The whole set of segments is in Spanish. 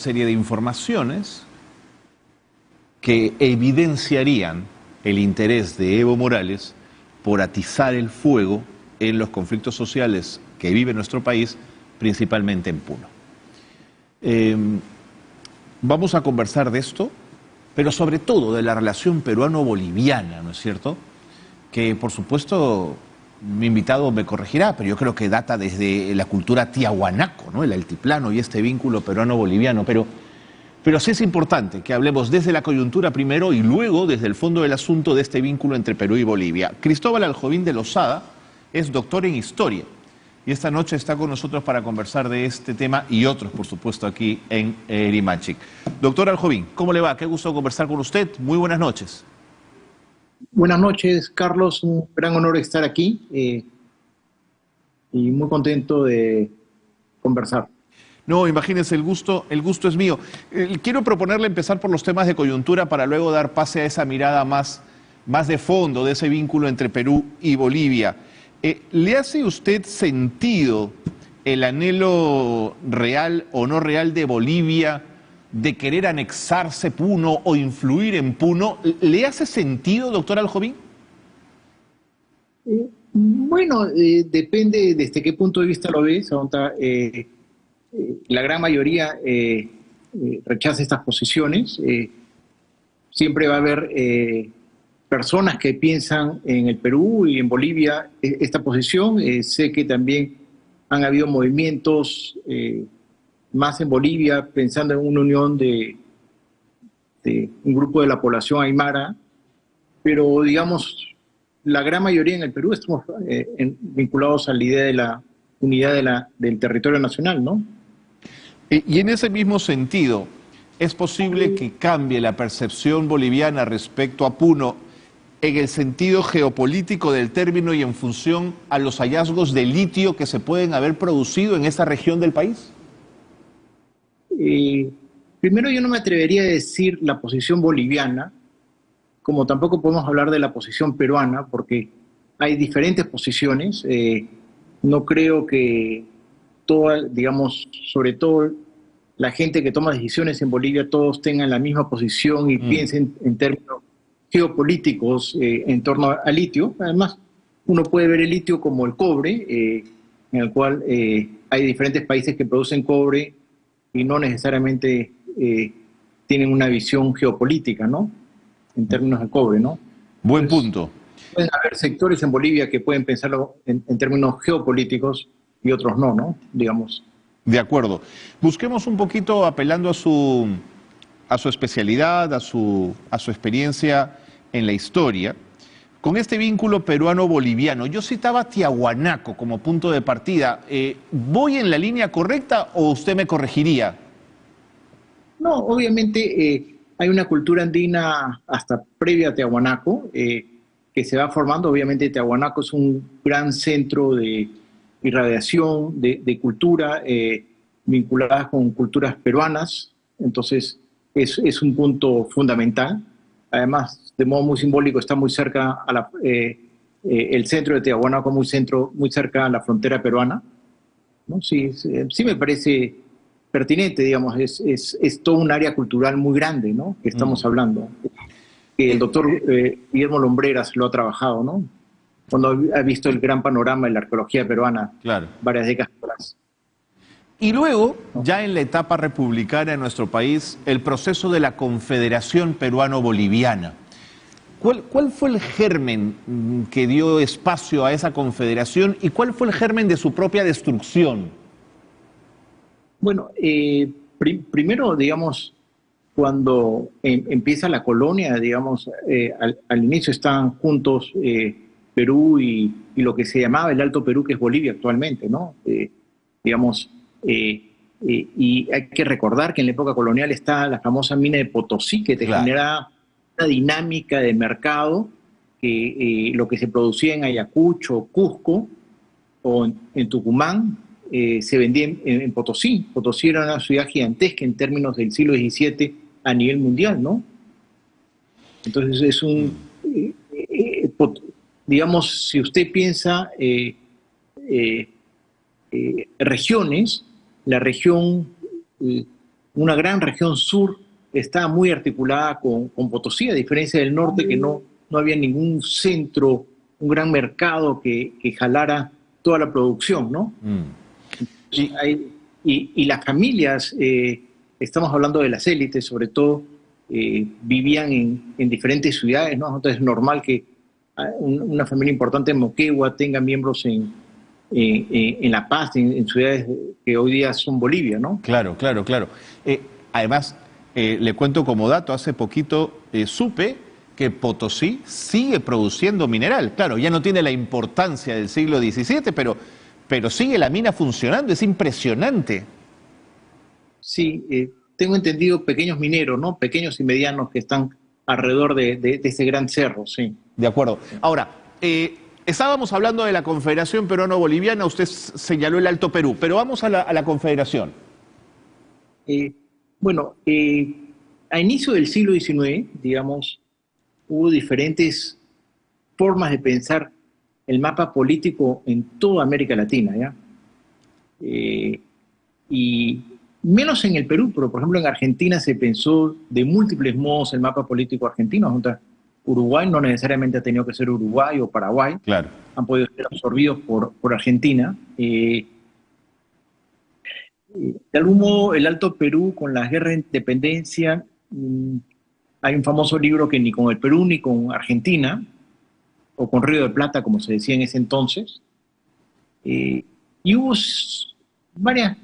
serie de informaciones que evidenciarían el interés de Evo Morales por atizar el fuego en los conflictos sociales que vive nuestro país, principalmente en Puno. Vamos a conversar de esto, pero sobre todo de la relación peruano-boliviana, ¿no es cierto? Que, por supuesto, mi invitado me corregirá, pero yo creo que data desde la cultura tiahuanaco, ¿no? El altiplano y este vínculo peruano-boliviano, pero sí es importante que hablemos desde la coyuntura primero y luego desde el fondo del asunto de este vínculo entre Perú y Bolivia. Cristóbal Aljovín de Lozada es doctor en Historia y esta noche está con nosotros para conversar de este tema y otros, por supuesto, aquí en Limachic. Doctor Aljovín, ¿cómo le va? Qué gusto conversar con usted. Muy buenas noches. Buenas noches, Carlos. Un gran honor estar aquí y muy contento de conversar. No, imagínense, el gusto es mío. Quiero proponerle empezar por los temas de coyuntura para luego dar pase a esa mirada más de fondo de ese vínculo entre Perú y Bolivia. ¿Le hace usted sentido el anhelo real o no real de Bolivia de querer anexarse Puno o influir en Puno? ¿Le hace sentido, doctor Aljovín? Bueno, depende desde qué punto de vista lo ves. La gran mayoría rechaza estas posiciones. Siempre va a haber personas que piensan en el Perú y en Bolivia esta posición. Sé que también han habido movimientos más en Bolivia pensando en una unión de un grupo de la población aymara, pero digamos, la gran mayoría en el Perú estamos vinculados a la idea de la unidad del territorio nacional, ¿no? Y en ese mismo sentido, ¿es posible que cambie la percepción boliviana respecto a Puno en el sentido geopolítico del término y en función a los hallazgos de litio que se pueden haber producido en esa región del país? Primero, yo no me atrevería a decir la posición boliviana, como tampoco podemos hablar de la posición peruana, porque hay diferentes posiciones. No creo que digamos, sobre todo la gente que toma decisiones en Bolivia, todos tengan la misma posición y piensen en términos geopolíticos en torno al litio. Además, uno puede ver el litio como el cobre, en el cual hay diferentes países que producen cobre y no necesariamente tienen una visión geopolítica, ¿no? En términos de cobre, ¿no? Buen punto. Pueden haber sectores en Bolivia que pueden pensarlo en términos geopolíticos y otros no, ¿no? Digamos. De acuerdo. Busquemos un poquito, apelando a su especialidad, a su experiencia en la historia, con este vínculo peruano-boliviano. Yo citaba Tiahuanaco como punto de partida. ¿Voy en la línea correcta o usted me corregiría? No, obviamente hay una cultura andina hasta previa a Tiahuanaco que se va formando. Obviamente Tiahuanaco es un gran centro de irradiación, de cultura vinculadas con culturas peruanas. Entonces es un punto fundamental. Además, de modo muy simbólico, está muy cerca el centro de Tiahuanaco, muy cerca a la frontera peruana, ¿no? Sí, sí me parece pertinente, digamos, es todo un área cultural muy grande, ¿no? Que estamos hablando. Que el doctor Guillermo Lumbreras lo ha trabajado, ¿no? Cuando ha visto el gran panorama de la arqueología peruana, claro, varias décadas atrás. Y luego, ya en la etapa republicana en nuestro país, el proceso de la Confederación Peruano-Boliviana. ¿Cuál fue el germen que dio espacio a esa confederación y cuál fue el germen de su propia destrucción? Bueno, primero, digamos, cuando empieza la colonia, digamos, al inicio estaban juntos Perú y lo que se llamaba el Alto Perú, que es Bolivia actualmente, ¿no? Digamos, y hay que recordar que en la época colonial está la famosa mina de Potosí, que te genera una dinámica de mercado, que lo que se producía en Ayacucho, Cusco o en Tucumán, se vendía en Potosí. Potosí era una ciudad gigantesca en términos del siglo XVII a nivel mundial, ¿no? Entonces es digamos, si usted piensa regiones, la región una gran región sur está muy articulada con Potosí, a diferencia del norte, que no había ningún centro, un gran mercado que jalara toda la producción, ¿no? Y, Y las familias, estamos hablando de las élites, sobre todo, vivían en diferentes ciudades, ¿no? Entonces es normal que una familia importante en Moquegua tenga miembros en La Paz, en ciudades que hoy día son Bolivia, ¿no? claro, claro, claro. Además, le cuento como dato, hace poquito supe que Potosí sigue produciendo mineral. Claro, ya no tiene la importancia del siglo XVII, pero sigue la mina funcionando, es impresionante. Sí, tengo entendido pequeños mineros, ¿no? Pequeños y medianos que están alrededor de ese gran cerro, sí. De acuerdo. Ahora, estábamos hablando de la Confederación Peruano-Boliviana, usted señaló el Alto Perú, pero vamos a la Confederación. Bueno, a inicio del siglo XIX, digamos, hubo diferentes formas de pensar el mapa político en toda América Latina, ¿ya? Y menos en el Perú, pero por ejemplo en Argentina se pensó de múltiples modos el mapa político argentino. Uruguay no necesariamente ha tenido que ser Uruguay o Paraguay, Claro. han podido ser absorbidos por Argentina. De algún modo, el Alto Perú, con la guerra de independencia, hay un famoso libro que ni con el Perú ni con Argentina, o con Río de Plata, como se decía en ese entonces, y hubo varias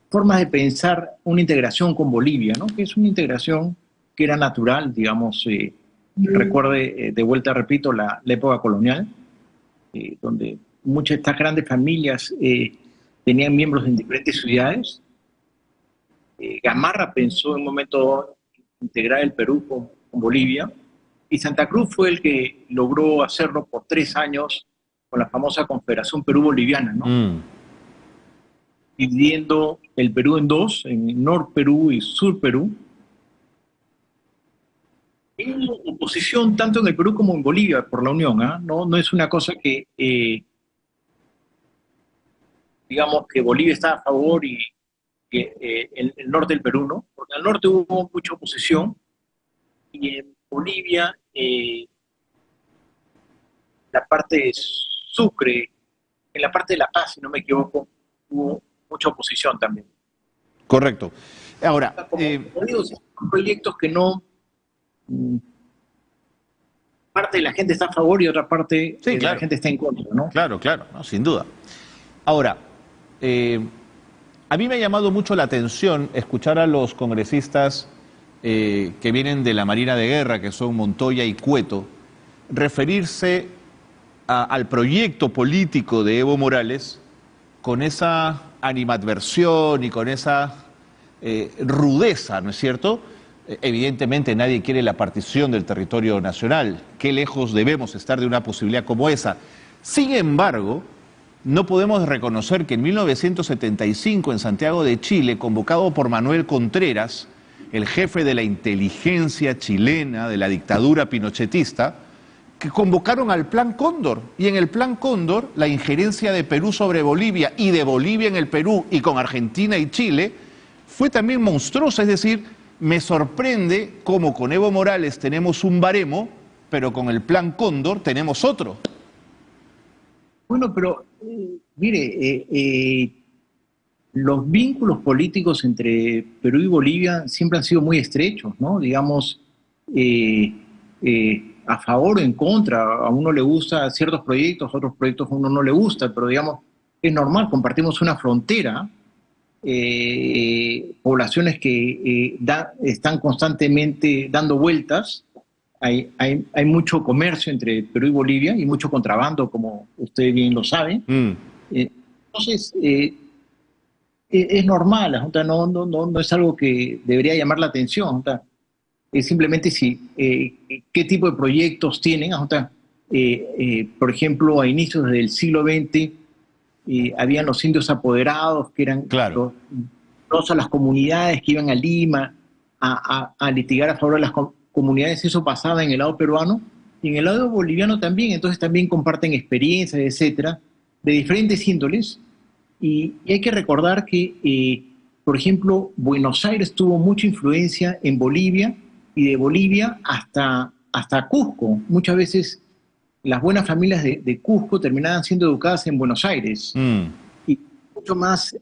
formas de pensar una integración con Bolivia, ¿no? Que es una integración que era natural, digamos, recuerde, de vuelta repito, la época colonial, donde muchas de estas grandes familias tenían miembros en diferentes ciudades. Gamarra pensó en un momento integrar el Perú con Bolivia, y Santa Cruz fue el que logró hacerlo por 3 años con la famosa Confederación Perú-Boliviana, ¿no? Dividiendo el Perú en dos, en Nor Perú y Sur Perú. Hay oposición tanto en el Perú como en Bolivia por la Unión, ¿eh? No es una cosa que, digamos, que Bolivia está a favor y que el norte del Perú, ¿no? Porque al norte hubo mucha oposición y en Bolivia, la parte de Sucre, en la parte de La Paz, si no me equivoco, hubo mucha oposición también. Correcto. Ahora, Como digo, son proyectos que no... parte de la gente está a favor y otra parte sí, de claro, la gente está en contra, ¿no? Claro, claro, no, sin duda. Ahora, a mí me ha llamado mucho la atención escuchar a los congresistas que vienen de la Marina de Guerra, que son Montoya y Cueto, referirse al proyecto político de Evo Morales con esa animadversión y con esa rudeza, ¿no es cierto? Evidentemente nadie quiere la partición del territorio nacional. Qué lejos debemos estar de una posibilidad como esa. Sin embargo, no podemos reconocer que en 1975 en Santiago de Chile, convocado por Manuel Contreras, el jefe de la inteligencia chilena de la dictadura pinochetista, que convocaron al Plan Cóndor. Y en el Plan Cóndor, la injerencia de Perú sobre Bolivia y de Bolivia en el Perú y con Argentina y Chile fue también monstruosa. Es decir, me sorprende cómo con Evo Morales tenemos un baremo, pero con el Plan Cóndor tenemos otro. Bueno, pero mire, los vínculos políticos entre Perú y Bolivia siempre han sido muy estrechos, ¿no? Digamos, a favor o en contra, a uno le gusta ciertos proyectos, a otros proyectos a uno no le gusta, pero digamos, es normal, compartimos una frontera, poblaciones que están constantemente dando vueltas, hay mucho comercio entre Perú y Bolivia y mucho contrabando, como usted bien lo sabe. Entonces, es normal, no es algo que debería llamar la atención. Es simplemente qué tipo de proyectos tienen. Por ejemplo, a inicios del siglo XX habían los indios apoderados, que eran claro. todas las comunidades que iban a Lima a litigar a favor de las comunidades. Eso pasaba en el lado peruano y en el lado boliviano también. Entonces también comparten experiencias, etcétera, de diferentes índoles. Y hay que recordar que por ejemplo, Buenos Aires tuvo mucha influencia en Bolivia y de Bolivia hasta Cusco. Muchas veces las buenas familias de Cusco terminaban siendo educadas en Buenos Aires. Mm, Y mucho más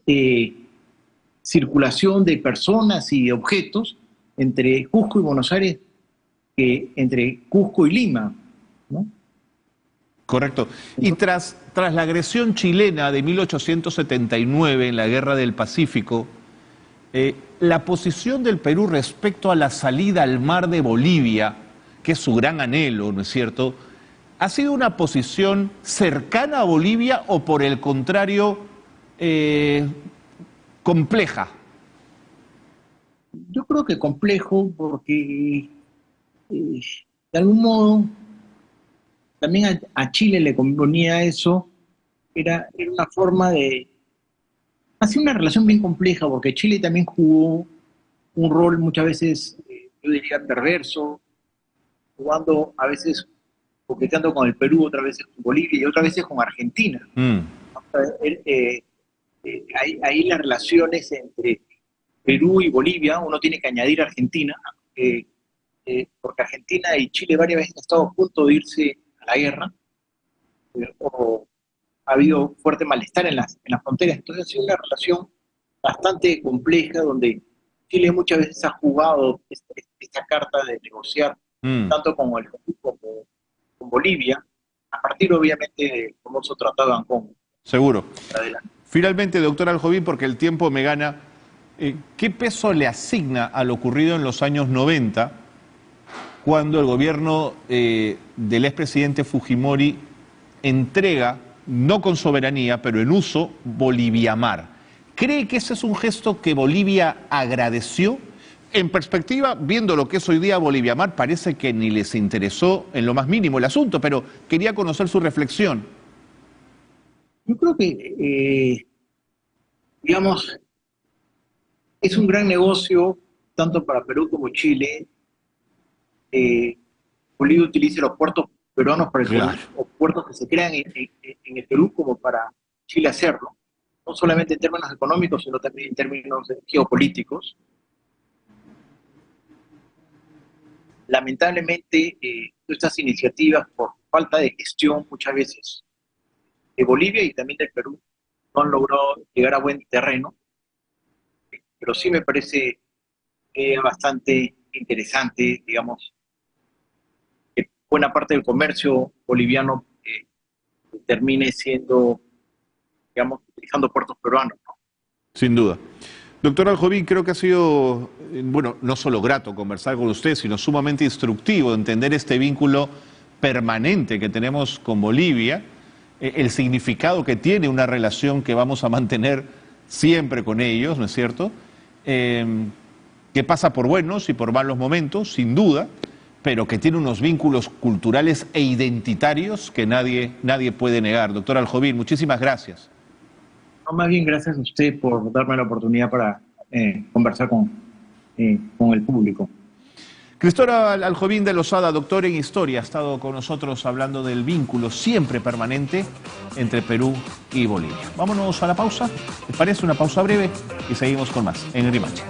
circulación de personas y de objetos entre Cusco y Buenos Aires que entre Cusco y Lima, ¿no? correcto. Y tras la agresión chilena de 1879 en la Guerra del Pacífico, la posición del Perú respecto a la salida al mar de Bolivia, que es su gran anhelo, ¿no es cierto?, ¿ha sido una posición cercana a Bolivia o por el contrario compleja? Yo creo que complejo porque de algún modo también a Chile le convenía eso, era una forma de hacer una relación bien compleja porque Chile también jugó un rol muchas veces, yo diría, perverso, jugando a veces coqueteando con el Perú, otras veces con Bolivia y otras veces con Argentina. Mm, O sea, ahí las relaciones entre Perú y Bolivia, uno tiene que añadir Argentina, porque Argentina y Chile varias veces han estado a punto de irse a la guerra, o ha habido fuerte malestar en las fronteras, entonces ha sido una relación bastante compleja donde Chile muchas veces ha jugado esta carta de negociar mm, tanto con el Perú como con Bolivia, a partir obviamente del famoso Tratado de Ancón. seguro. Adelante. Finalmente, doctor Aljovín, porque el tiempo me gana, ¿qué peso le asigna a lo ocurrido en los años 90 cuando el gobierno del expresidente Fujimori entrega, no con soberanía, pero en uso, Boliviamar? ¿Cree que ese es un gesto que Bolivia agradeció? En perspectiva, viendo lo que es hoy día Boliviamar, parece que ni les interesó en lo más mínimo el asunto, pero quería conocer su reflexión. Yo creo que, digamos, es un gran negocio tanto para Perú como Chile. Bolivia utiliza los puertos peruanos para Claro. o puertos que se crean en el Perú como para Chile hacerlo, no solamente en términos económicos, sino también en términos geopolíticos. Lamentablemente, estas iniciativas, por falta de gestión muchas veces de Bolivia y también del Perú, no han logrado llegar a buen terreno, pero sí me parece bastante interesante, digamos, que buena parte del comercio boliviano termine siendo, digamos, utilizando puertos peruanos, ¿no? Sin duda. Doctor Aljovín, creo que ha sido, bueno, no solo grato conversar con usted, sino sumamente instructivo entender este vínculo permanente que tenemos con Bolivia, el significado que tiene una relación que vamos a mantener siempre con ellos, ¿no es cierto? Que pasa por buenos y por malos momentos, sin duda, pero que tiene unos vínculos culturales e identitarios que nadie puede negar. Doctor Aljovín, muchísimas gracias. No, más bien gracias a usted por darme la oportunidad para conversar con el público. Cristóbal Aljovín de Lozada, doctor en Historia, ha estado con nosotros hablando del vínculo siempre permanente entre Perú y Bolivia. Vámonos a la pausa, ¿les parece? Una pausa breve y seguimos con más en Rimache.